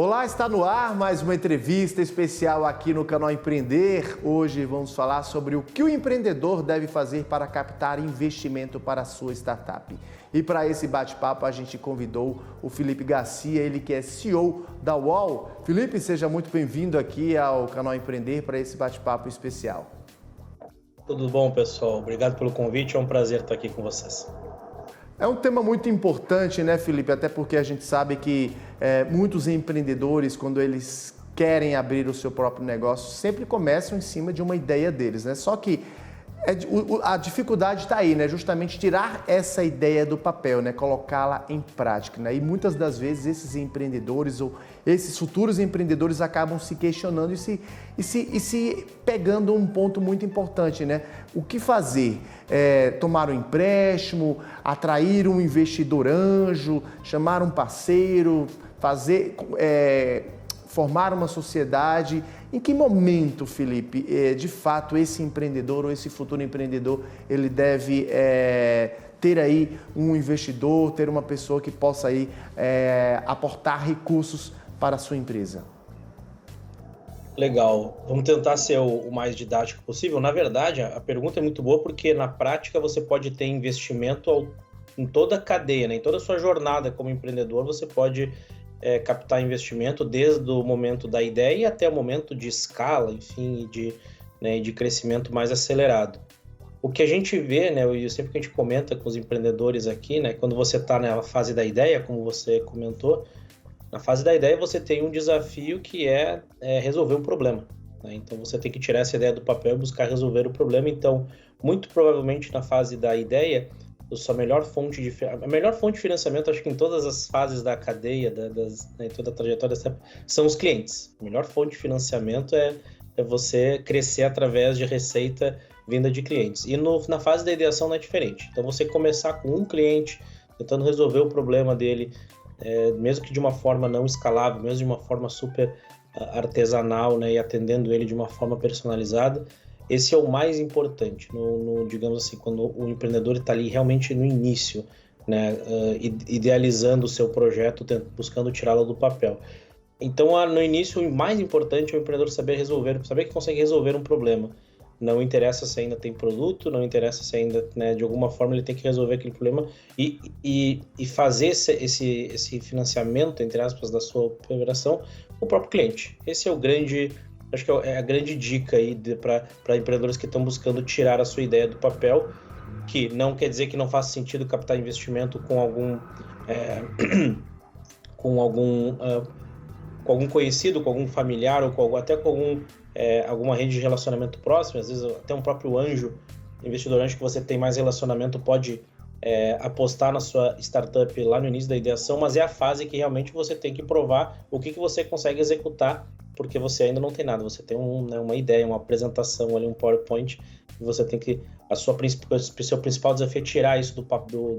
Olá, está no ar mais uma entrevista especial aqui no canal Empreender. Hoje vamos falar sobre o que o empreendedor deve fazer para captar investimento para a sua startup. E para esse bate-papo a gente convidou o Felipe Garcia, ele que é CEO da UOL. Felipe, seja muito bem-vindo aqui ao canal Empreender para esse bate-papo especial. Tudo bom, pessoal? Obrigado pelo convite, é um prazer estar aqui com vocês. É um tema muito importante, né, Felipe? Até porque a gente sabe que muitos empreendedores, quando eles querem abrir o seu próprio negócio, sempre começam em cima de uma ideia deles, né? Só que a dificuldade está aí, né? Justamente tirar essa ideia do papel, né? Colocá-la em prática, né? E muitas das vezes esses empreendedores ou esses futuros empreendedores acabam se questionando e se pegando um ponto muito importante, né? O que fazer? Tomar um empréstimo, atrair um investidor anjo, chamar um parceiro, formar uma sociedade. Em que momento, Felipe, de fato, esse empreendedor ou esse futuro empreendedor, ele deve ter aí um investidor, ter uma pessoa que possa aí aportar recursos para a sua empresa? Legal, vamos tentar ser o mais didático possível. Na verdade, a pergunta é muito boa porque na prática você pode ter investimento em toda a cadeia, né? Em toda a sua jornada como empreendedor, você pode captar investimento desde o momento da ideia até o momento de escala, enfim, de crescimento mais acelerado. O que a gente vê, né, e sempre que a gente comenta com os empreendedores aqui, né, quando você está na fase da ideia, como você comentou, na fase da ideia você tem um desafio que é resolver um problema, né? Então você tem que tirar essa ideia do papel e buscar resolver o problema. Então, muito provavelmente na fase da ideia, a melhor fonte de financiamento, acho que em todas as fases da cadeia, em toda a trajetória, são os clientes. A melhor fonte de financiamento é você crescer através de receita vinda de clientes. E na fase da ideação não é diferente. Então, você começar com um cliente, tentando resolver o problema dele, mesmo que de uma forma não escalável, mesmo de uma forma super artesanal, né, e atendendo ele de uma forma personalizada, esse é o mais importante, digamos assim, quando o empreendedor está ali realmente no início, né, idealizando o seu projeto, buscando tirá-lo do papel. Então, no início, o mais importante é o empreendedor saber que consegue resolver um problema. Não interessa se ainda tem produto, não interessa se ainda, né, de alguma forma ele tem que resolver aquele problema e fazer esse financiamento, entre aspas, da sua operação com o próprio cliente. Esse é acho que é a grande dica aí para empreendedores que estão buscando tirar a sua ideia do papel, que não quer dizer que não faça sentido captar investimento com algum conhecido, com algum familiar ou até com alguma rede de relacionamento próximo, às vezes até um próprio investidor anjo que você tem mais relacionamento pode apostar na sua startup lá no início da ideação, mas é a fase que realmente você tem que provar o que você consegue executar, porque você ainda não tem nada, você tem uma ideia, uma apresentação ali, um PowerPoint, e você tem que, seu principal desafio é tirar isso do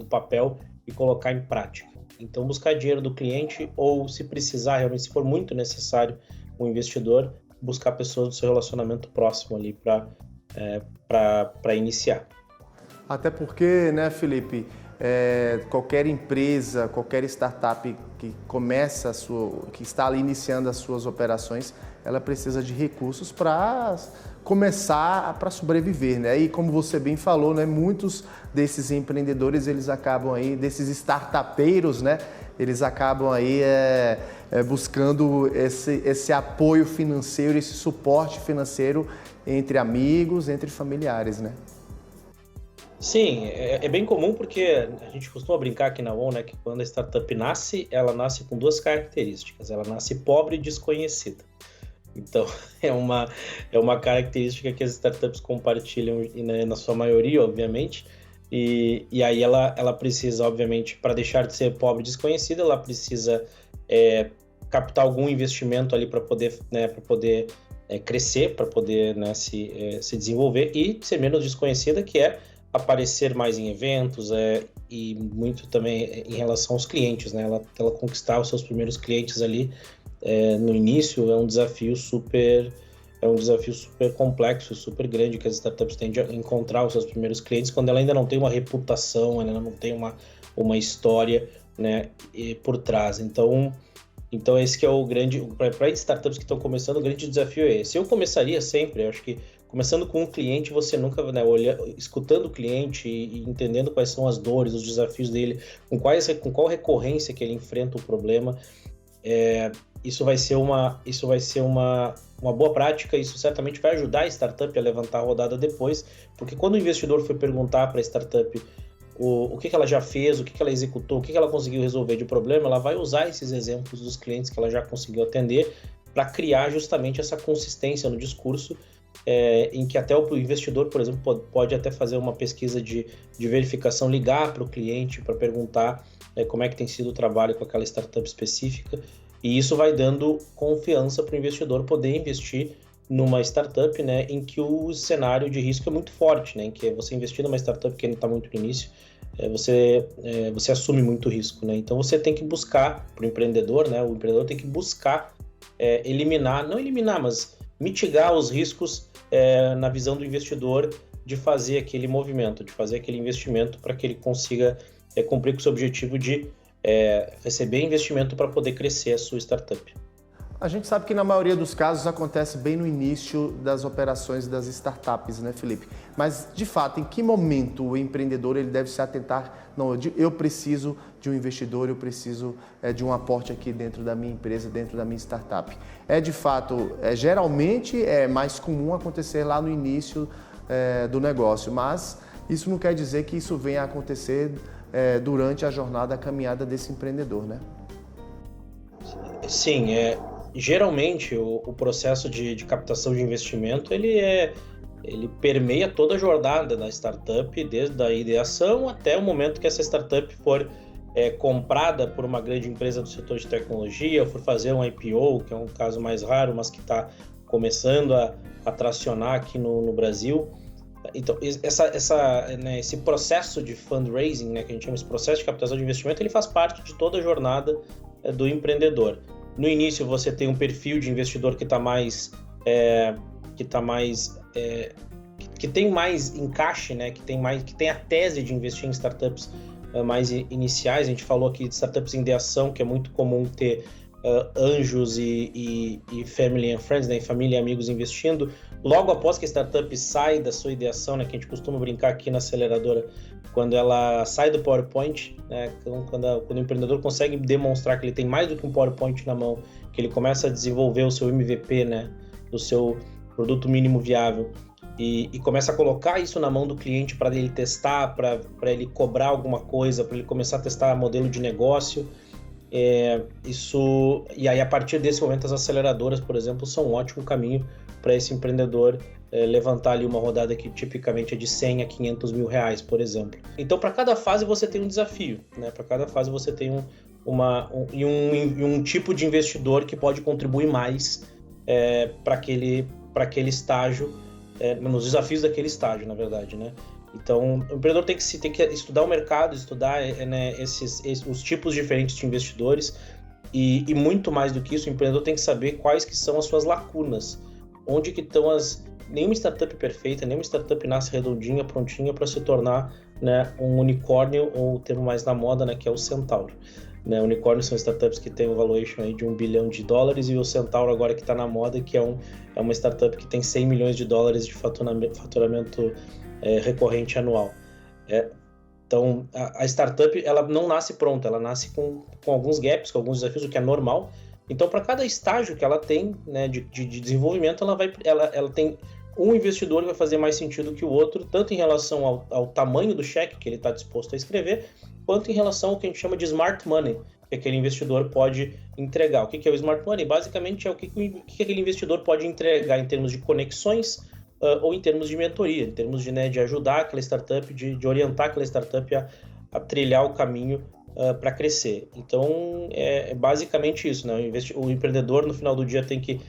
papel e colocar em prática. Então, buscar dinheiro do cliente ou, se precisar, realmente, se for muito necessário, um investidor, buscar pessoas do seu relacionamento próximo ali para iniciar. Até porque, né, Felipe, qualquer empresa, qualquer startup que que está ali iniciando as suas operações, ela precisa de recursos para começar, para sobreviver, né? E como você bem falou, né, muitos desses empreendedores, eles acabam aí, desses startupeiros, né, eles acabam aí buscando esse apoio financeiro, esse suporte financeiro entre amigos, entre familiares, né? Sim, é bem comum porque a gente costuma brincar aqui na UOL, né, que quando a startup nasce, ela nasce com duas características. Ela nasce pobre e desconhecida. Então, é uma característica que as startups compartilham, né, na sua maioria, obviamente. E aí ela precisa, obviamente, para deixar de ser pobre e desconhecida, ela precisa captar algum investimento ali para poder crescer, para poder, né, se desenvolver e ser menos desconhecida, que é aparecer mais em eventos e muito também em relação aos clientes, né? Ela conquistar os seus primeiros clientes ali no início é um desafio super complexo, super grande que as startups têm de encontrar os seus primeiros clientes quando ela ainda não tem uma reputação, ela não tem uma história, né, por trás. Então, Então esse que é o grande, para startups que estão começando, o grande desafio é esse. Eu começaria sempre, eu acho que começando com um cliente, você nunca, né, escutando o cliente e entendendo quais são as dores, os desafios dele, com qual recorrência que ele enfrenta o problema, isso vai ser uma boa prática. Isso certamente vai ajudar a startup a levantar a rodada depois, porque quando o investidor for perguntar para a startup o que ela já fez, o que ela executou, o que ela conseguiu resolver de problema, ela vai usar esses exemplos dos clientes que ela já conseguiu atender para criar justamente essa consistência no discurso, em que até o investidor, por exemplo, pode até fazer uma pesquisa de verificação, ligar para o cliente para perguntar como é que tem sido o trabalho com aquela startup específica, e isso vai dando confiança para o investidor poder investir numa startup, né, em que o cenário de risco é muito forte, né, em que você investir numa startup que ainda está muito no início, você assume muito risco, né, então você tem que buscar, para o empreendedor, né, o empreendedor tem que buscar não eliminar, mas mitigar os riscos na visão do investidor de fazer aquele movimento, de fazer aquele investimento para que ele consiga cumprir com o seu objetivo de receber investimento para poder crescer a sua startup. A gente sabe que na maioria dos casos acontece bem no início das operações das startups, né, Felipe? Mas, de fato, em que momento o empreendedor ele deve se atentar? Não, eu preciso de um investidor, eu preciso de um aporte aqui dentro da minha empresa, dentro da minha startup. Geralmente é mais comum acontecer lá no início do negócio, mas isso não quer dizer que isso venha a acontecer durante a jornada, a caminhada desse empreendedor, né? Sim, geralmente o processo de captação de investimento ele permeia toda a jornada da startup, desde a ideação até o momento que essa startup for comprada por uma grande empresa do setor de tecnologia, for fazer um IPO, que é um caso mais raro, mas que está começando a tracionar aqui no Brasil. Então, esse processo de fundraising, né, que a gente chama esse processo de captação de investimento, ele faz parte de toda a jornada do empreendedor. No início, você tem um perfil de investidor que tem mais encaixe, né, que tem a tese de investir em startups mais iniciais. A gente falou aqui de startups em ideação, que é muito comum ter anjos e family and friends, né, família e amigos investindo. Logo após que a startup sai da sua ideação, né, que a gente costuma brincar aqui na aceleradora, quando ela sai do PowerPoint, né, quando o empreendedor consegue demonstrar que ele tem mais do que um PowerPoint na mão, que ele começa a desenvolver o seu MVP, né, do seu produto mínimo viável, e começa a colocar isso na mão do cliente para ele testar, para ele cobrar alguma coisa, para ele começar a testar modelo de negócio. E aí, a partir desse momento, as aceleradoras, por exemplo, são um ótimo caminho para esse empreendedor levantar ali uma rodada que tipicamente é de 100 a 500 mil reais, por exemplo. Então, para cada fase você tem um desafio, né? Para cada fase você tem um tipo de investidor que pode contribuir mais para aquele estágio, nos desafios daquele estágio, na verdade, né? Então, o empreendedor tem que estudar o mercado, estudar os tipos diferentes de investidores e muito mais do que isso, o empreendedor tem que saber quais que são as suas lacunas, onde que estão nenhuma startup perfeita, nenhuma startup nasce redondinha, prontinha para se tornar, né, um unicórnio, ou o termo mais na moda, né, que é o centauro. Né, unicórnios são startups que têm um valuation aí de $1 bilhão, e o centauro agora que está na moda, que é uma startup que tem $100 milhões de faturamento recorrente anual. Então, a startup ela não nasce pronta, ela nasce com alguns gaps, com alguns desafios, o que é normal. Então, para cada estágio que ela tem, né, de desenvolvimento, ela tem um investidor que vai fazer mais sentido que o outro, tanto em relação ao tamanho do cheque que ele está disposto a escrever, quanto em relação ao que a gente chama de smart money, que aquele investidor pode entregar. O que é o smart money? Basicamente é o que aquele investidor pode entregar em termos de conexões, ou em termos de mentoria, em termos de ajudar aquela startup, de orientar aquela startup a trilhar o caminho para crescer. Então, é basicamente isso, né? O empreendedor, no final do dia, tem que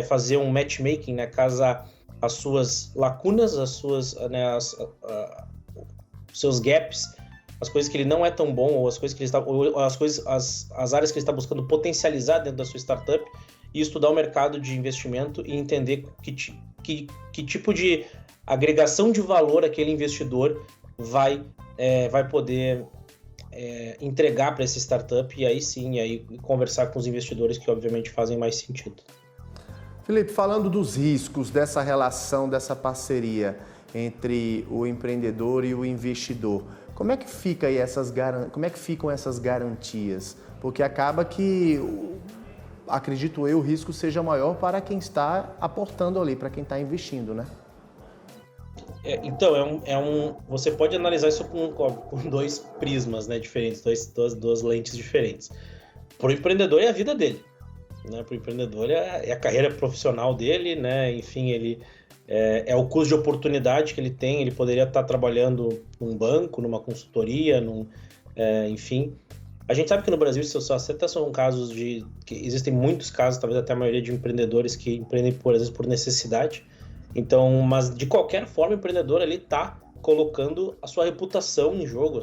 fazer um matchmaking, né? Casar as suas lacunas, os seus gaps, as coisas que ele não é tão bom, ou as coisas que ele está, ou as áreas que ele está buscando potencializar dentro da sua startup, e estudar o mercado de investimento e entender que tipo de agregação de valor aquele investidor vai poder entregar para essa startup e aí sim, aí conversar com os investidores que obviamente fazem mais sentido. Felipe, falando dos riscos dessa relação, dessa parceria entre o empreendedor e o investidor, como é que fica aí como é que ficam essas garantias? Porque acaba que, acredito eu, o risco seja maior para quem está aportando ali, para quem está investindo, né? Então, você pode analisar isso com dois prismas, né, diferentes, duas lentes diferentes. Para o empreendedor é a vida dele, né? Para o empreendedor é a carreira profissional dele, né? Enfim, ele é o custo de oportunidade que ele tem. Ele poderia estar trabalhando num banco, numa consultoria, enfim. A gente sabe que no Brasil isso só são casos que existem muitos casos, talvez até a maioria de empreendedores que empreendem às vezes por necessidade. Então, mas de qualquer forma, o empreendedor ali está colocando a sua reputação em jogo,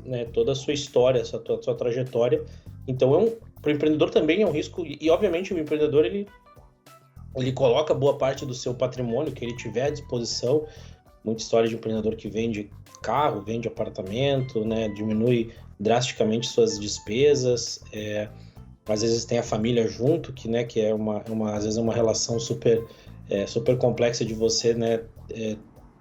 né, toda a sua história, a sua trajetória. Então, para o empreendedor também é um risco, e obviamente o empreendedor ele coloca boa parte do seu patrimônio que ele tiver à disposição. Muita história de empreendedor que vende carro, vende apartamento, né, diminui drasticamente suas despesas. Às vezes tem a família junto, que é às vezes uma relação super complexa de você, né,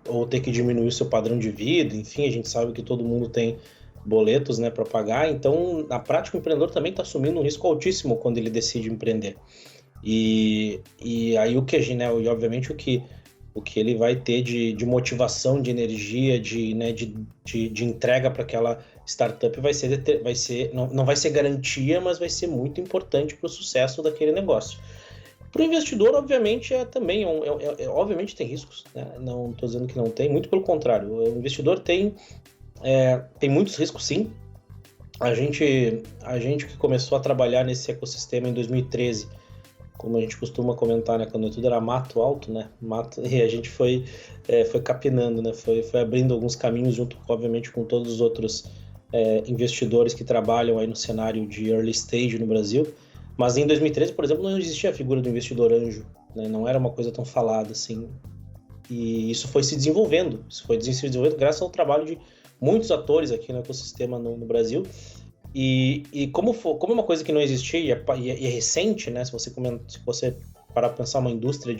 ou ter que diminuir o seu padrão de vida. Enfim, a gente sabe que todo mundo tem boletos, né, para pagar. Então, na prática, o empreendedor também está assumindo um risco altíssimo quando ele decide empreender. E aí e obviamente o que ele vai ter de motivação, de energia, de entrega para aquela startup não vai ser garantia, mas vai ser muito importante para o sucesso daquele negócio. Para o investidor, obviamente, também obviamente tem riscos, né? Não estou dizendo que não tem, muito pelo contrário. O investidor tem muitos riscos, sim. A gente que começou a trabalhar nesse ecossistema em 2013, como a gente costuma comentar, né, quando tudo era mato alto, né, e a gente foi capinando, né, foi abrindo alguns caminhos junto, obviamente, com todos os outros investidores que trabalham aí no cenário de early stage no Brasil. Mas em 2013, por exemplo, não existia a figura do investidor anjo, né, não era uma coisa tão falada assim, e isso foi se desenvolvendo, graças ao trabalho de muitos atores aqui no ecossistema no Brasil. E como é uma coisa que não existia e é recente, né? Se você parar para pensar uma indústria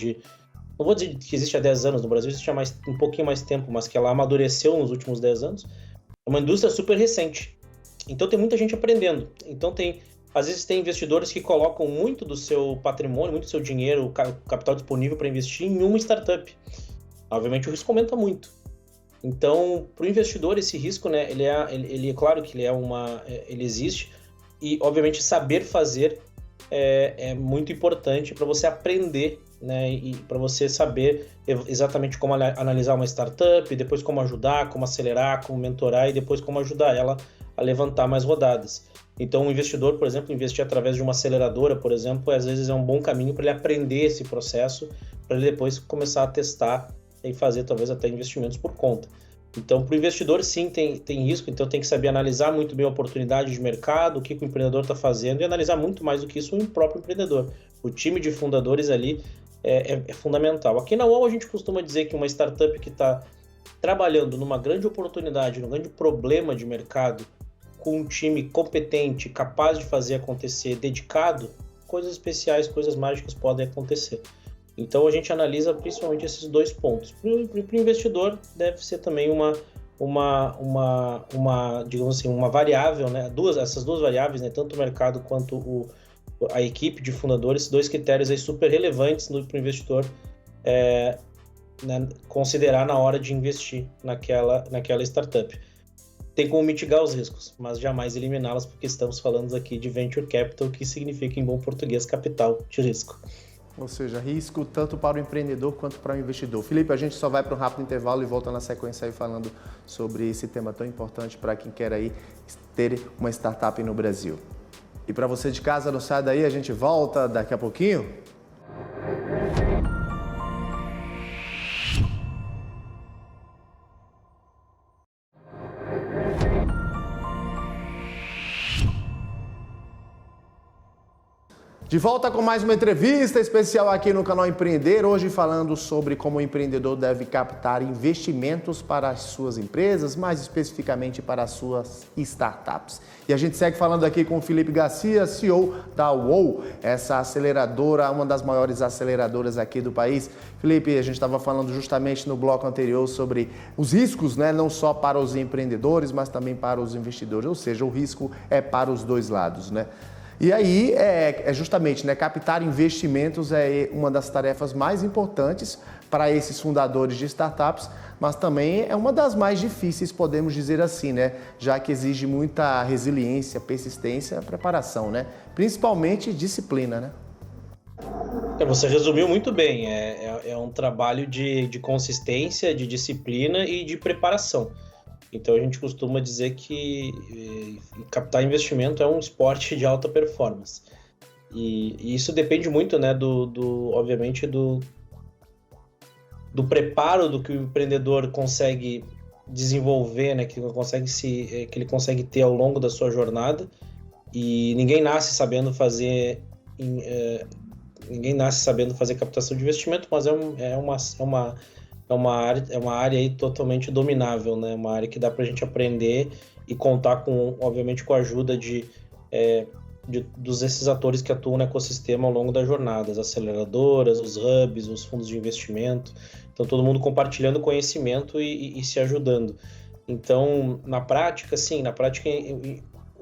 não vou dizer que existe há 10 anos, no Brasil existe há um pouquinho mais tempo, mas que ela amadureceu nos últimos 10 anos, é uma indústria super recente. Então tem muita gente aprendendo. Então às vezes tem investidores que colocam muito do seu patrimônio, muito do seu dinheiro, o capital disponível para investir em uma startup. Obviamente o risco aumenta muito. Então, para o investidor, esse risco, né, ele é claro que ele existe, e obviamente saber fazer é muito importante para você aprender, né, e para você saber exatamente como analisar uma startup, depois como ajudar, como acelerar, como mentorar e depois como ajudar ela a levantar mais rodadas. Então, o investidor, por exemplo, investir através de uma aceleradora, por exemplo, às vezes é um bom caminho para ele aprender esse processo, para ele depois começar a testar e fazer talvez até investimentos por conta. Então, para o investidor, sim, tem risco, então tem que saber analisar muito bem a oportunidade de mercado, o que o empreendedor está fazendo, e analisar muito mais do que isso o próprio empreendedor. O time de fundadores ali é fundamental. Aqui na UOL a gente costuma dizer que uma startup que está trabalhando numa grande oportunidade, num grande problema de mercado, com um time competente, capaz de fazer acontecer, dedicado, coisas especiais, coisas mágicas podem acontecer. Então a gente analisa principalmente esses dois pontos. Para o investidor deve ser também digamos assim, uma variável, né? Essas duas variáveis, né? Tanto o mercado quanto a equipe de fundadores, dois critérios aí super relevantes para o investidor né, considerar na hora de investir naquela startup. Tem como mitigar os riscos, mas jamais eliminá-los, porque estamos falando aqui de venture capital, que significa em bom português capital de risco. Ou seja, risco tanto para o empreendedor quanto para o investidor. Felipe, a gente só vai para um rápido intervalo e volta na sequência aí falando sobre esse tema tão importante para quem quer aí ter uma startup no Brasil. E para você de casa, não sai daí, a gente volta daqui a pouquinho. De volta com mais uma entrevista especial aqui no canal Empreender, hoje falando sobre como o empreendedor deve captar investimentos para as suas empresas, mais especificamente para as suas startups. E a gente segue falando aqui com o Felipe Garcia, CEO da WOW, essa aceleradora, uma das maiores aceleradoras aqui do país. Felipe, a gente estava falando justamente no bloco anterior sobre os riscos, né? Não só para os empreendedores, mas também para os investidores, ou seja, o risco é para os dois lados, né? E aí, justamente, né, captar investimentos é uma das tarefas mais importantes para esses fundadores de startups, mas também é uma das mais difíceis, podemos dizer assim, né, já que exige muita resiliência, persistência, preparação, né, principalmente disciplina, né? Você resumiu muito bem, é um trabalho de consistência, de disciplina e de preparação. Então a gente costuma dizer que captar investimento é um esporte de alta performance. E isso depende muito, né, obviamente, do preparo do que o empreendedor consegue desenvolver, né, que ele consegue ter ao longo da sua jornada. E ninguém nasce sabendo fazer captação de investimento, mas é uma área aí totalmente dominável, né? Uma área que dá para a gente aprender e contar obviamente, com a ajuda desses atores que atuam no ecossistema ao longo da jornada, as aceleradoras, os hubs, os fundos de investimento. Então, todo mundo compartilhando conhecimento e se ajudando. Então, na prática,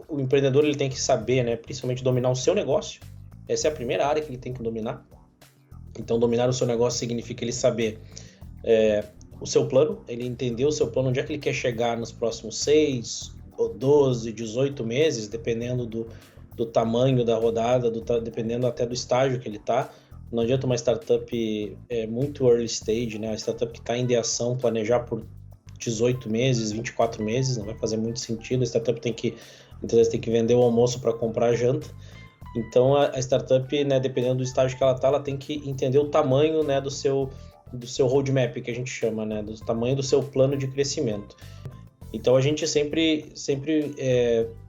o empreendedor ele tem que saber, né? Principalmente dominar o seu negócio. Essa é a primeira área que ele tem que dominar. Então, dominar o seu negócio significa ele saber o seu plano, ele entender o seu plano, onde é que ele quer chegar nos próximos 6, 12, 18 meses, dependendo do tamanho da rodada, dependendo até do estágio que ele está. Não adianta uma startup muito early stage, né? A startup que está em ideação, planejar por 18 meses, 24 meses, não vai fazer muito sentido. A startup muitas vezes tem que vender o almoço para comprar a janta. Então, a startup, né, dependendo do estágio que ela está, ela tem que entender o tamanho, né, do seu roadmap, que a gente chama, né, do tamanho do seu plano de crescimento. Então, a gente sempre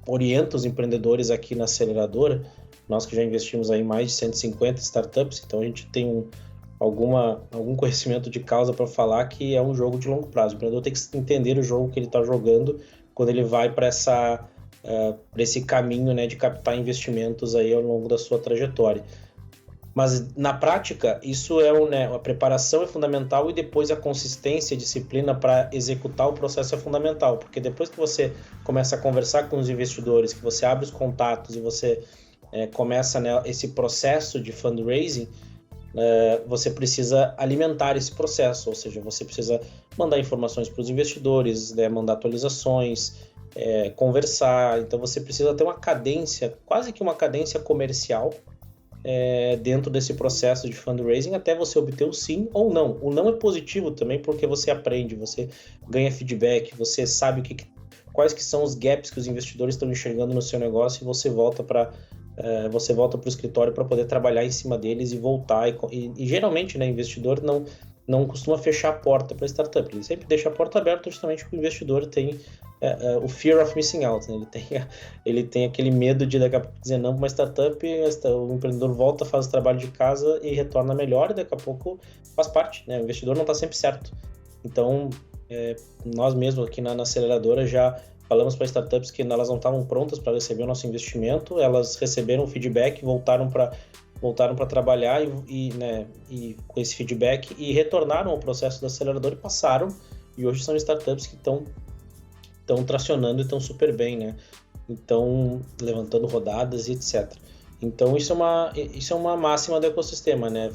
orienta os empreendedores aqui na aceleradora, nós que já investimos aí em mais de 150 startups, então a gente tem algum conhecimento de causa para falar que é um jogo de longo prazo. O empreendedor tem que entender o jogo que ele está jogando quando ele vai para esse caminho, né, de captar investimentos aí ao longo da sua trajetória. Mas, na prática, isso a preparação é fundamental e depois a consistência e disciplina para executar o processo é fundamental, porque depois que você começa a conversar com os investidores, que você abre os contatos e você começa, né, esse processo de fundraising, você precisa alimentar esse processo, ou seja, você precisa mandar informações para os investidores, né, mandar atualizações, conversar. Então, você precisa ter uma cadência, quase que uma cadência comercial, dentro desse processo de fundraising até você obter o sim ou não. O não é positivo também porque você aprende, você ganha feedback, você sabe quais que são os gaps que os investidores estão enxergando no seu negócio e você volta para o escritório para poder trabalhar em cima deles e voltar. E geralmente, né, investidor não costuma fechar a porta para a startup, ele sempre deixa a porta aberta justamente porque o investidor tem o fear of missing out, né? Ele tem aquele medo de daqui a pouco dizer não para uma startup, o empreendedor volta, faz o trabalho de casa e retorna melhor e daqui a pouco faz parte, né? O investidor não está sempre certo. Então, nós mesmos aqui na aceleradora já falamos para startups que elas não estavam prontas para receber o nosso investimento, elas receberam o feedback, voltaram para trabalhar e com esse feedback e retornaram ao processo da aceleradora e passaram, e hoje são startups que estão tracionando e estão super bem, né? Então, levantando rodadas e etc. Então, isso é uma máxima do ecossistema, né?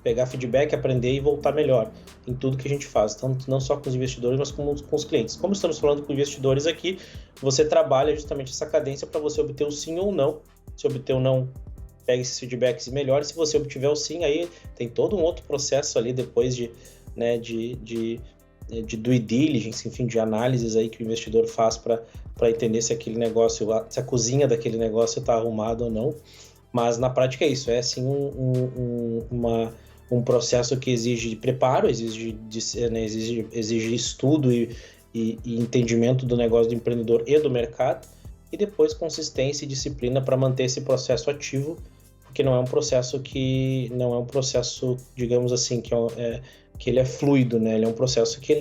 Pegar feedback, aprender e voltar melhor em tudo que a gente faz, tanto não só com os investidores, mas com os clientes. Como estamos falando com investidores aqui, você trabalha justamente essa cadência para você obter o sim ou não. Se obter o não, pega esses feedbacks e melhora. Se você obtiver o sim, aí tem todo um outro processo ali depois de due diligence, enfim, de análises aí que o investidor faz para entender se aquele negócio, se a cozinha daquele negócio está arrumada ou não. Mas na prática é isso, é assim um processo que exige preparo, exige estudo e entendimento do negócio do empreendedor e do mercado, e depois consistência e disciplina para manter esse processo ativo, porque não é um processo, digamos assim, que ele é fluido, né? Ele é um processo que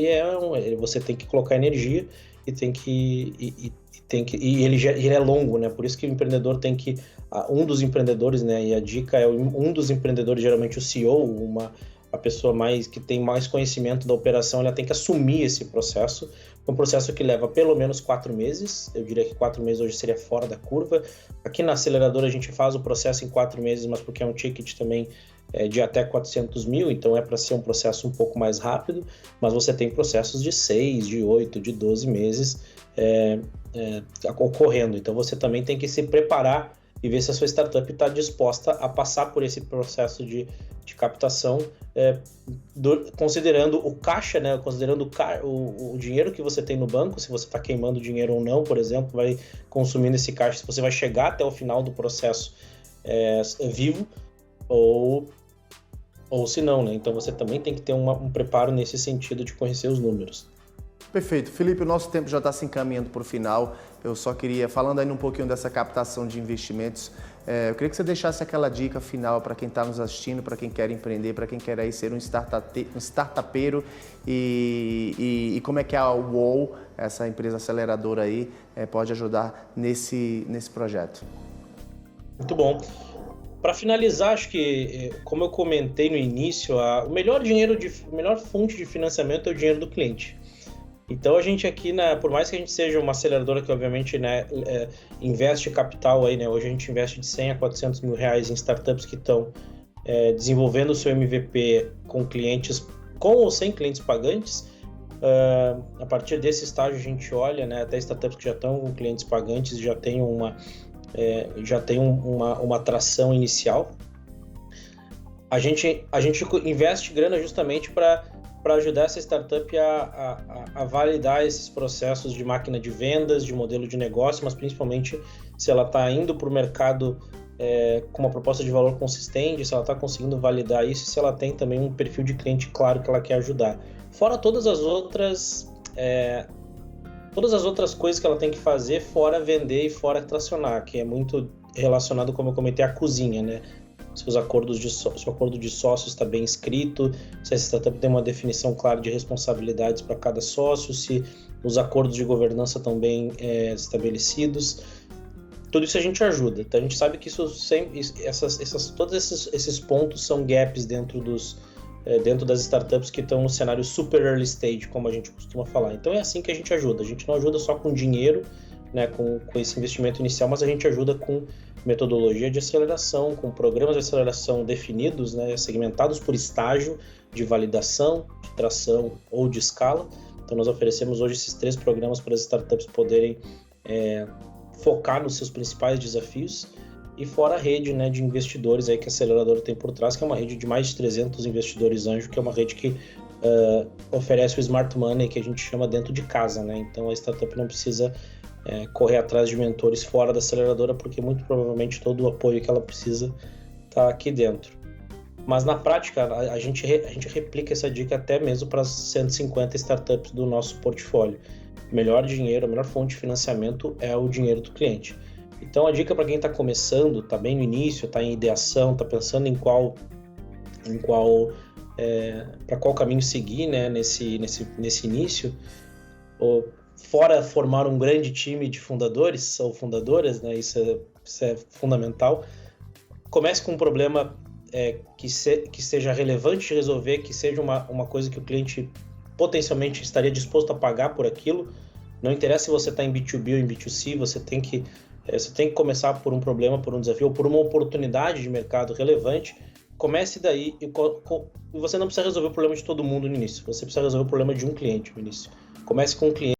você tem que colocar energia e ele é longo, né? Por isso que o empreendedor tem que, um dos empreendedores, né? E a dica é um dos empreendedores, geralmente o CEO, a pessoa que tem mais conhecimento da operação, ela tem que assumir esse processo. É um processo que leva pelo menos 4 meses. Eu diria que 4 meses hoje seria fora da curva. Aqui na aceleradora a gente faz o processo em 4 meses, mas porque é um ticket também de até 400 mil, então é para ser um processo um pouco mais rápido, mas você tem processos de 6, de 8, de 12 meses ocorrendo. Então você também tem que se preparar e ver se a sua startup está disposta a passar por esse processo de captação, considerando o caixa, né? Considerando o dinheiro que você tem no banco, se você está queimando dinheiro ou não, por exemplo, vai consumindo esse caixa, se você vai chegar até o final do processo vivo ou se não, né? Então você também tem que ter um preparo nesse sentido de conhecer os números. Perfeito. Felipe, o nosso tempo já está se encaminhando para o final. Eu só queria, falando ainda um pouquinho dessa captação de investimentos, eu queria que você deixasse aquela dica final para quem está nos assistindo, para quem quer empreender, para quem quer aí ser um startupeiro e como é que a UOL, essa empresa aceleradora aí, pode ajudar nesse projeto. Muito bom. Para finalizar, acho que, como eu comentei no início, a melhor fonte de financiamento é o dinheiro do cliente. Então a gente aqui, por mais que a gente seja uma aceleradora que obviamente, né, investe capital aí, né, hoje a gente investe de 100 a 400 mil reais em startups que estão desenvolvendo o seu MVP com clientes, com ou sem clientes pagantes. A partir desse estágio a gente olha, né, até startups que já estão com clientes pagantes, já tem uma atração inicial. A gente investe grana justamente para ajudar essa startup a validar esses processos de máquina de vendas, de modelo de negócio, mas principalmente se ela está indo para o mercado com uma proposta de valor consistente, se ela está conseguindo validar isso, se ela tem também um perfil de cliente claro que ela quer ajudar. Fora todas as outras coisas que ela tem que fazer, fora vender e fora tracionar, que é muito relacionado, como eu comentei, à cozinha, né? Se o acordo de sócios está bem escrito, se a startup tem uma definição clara de responsabilidades para cada sócio, se os acordos de governança estão bem estabelecidos. Tudo isso a gente ajuda. Então a gente sabe que todos esses pontos são gaps dentro das startups que estão no cenário super early stage, como a gente costuma falar. Então é assim que a gente ajuda. A gente não ajuda só com dinheiro, né, com esse investimento inicial, mas a gente ajuda com metodologia de aceleração, com programas de aceleração definidos, né, segmentados por estágio de validação, de tração ou de escala. Então nós oferecemos hoje esses 3 programas para as startups poderem focar nos seus principais desafios, e fora a rede, né, de investidores aí que a aceleradora tem por trás, que é uma rede de mais de 300 investidores anjo, que é uma rede que oferece o smart money, que a gente chama dentro de casa, né? Então a startup não precisa correr atrás de mentores fora da aceleradora, porque muito provavelmente todo o apoio que ela precisa está aqui dentro. Mas na prática, a gente replica essa dica até mesmo para as 150 startups do nosso portfólio. O melhor dinheiro, a melhor fonte de financiamento é o dinheiro do cliente. Então a dica para quem está começando, está bem no início, está em ideação, está pensando para qual caminho seguir, né, nesse início, fora formar um grande time de fundadores ou fundadoras, né, isso é fundamental. Comece com um problema que seja relevante de resolver, que seja uma coisa que o cliente potencialmente estaria disposto a pagar por aquilo. Não interessa se você está em B2B ou em B2C, você tem que começar por um problema, por um desafio, ou por uma oportunidade de mercado relevante. Comece daí e você não precisa resolver o problema de todo mundo no início, você precisa resolver o problema de um cliente no início. Comece com um cliente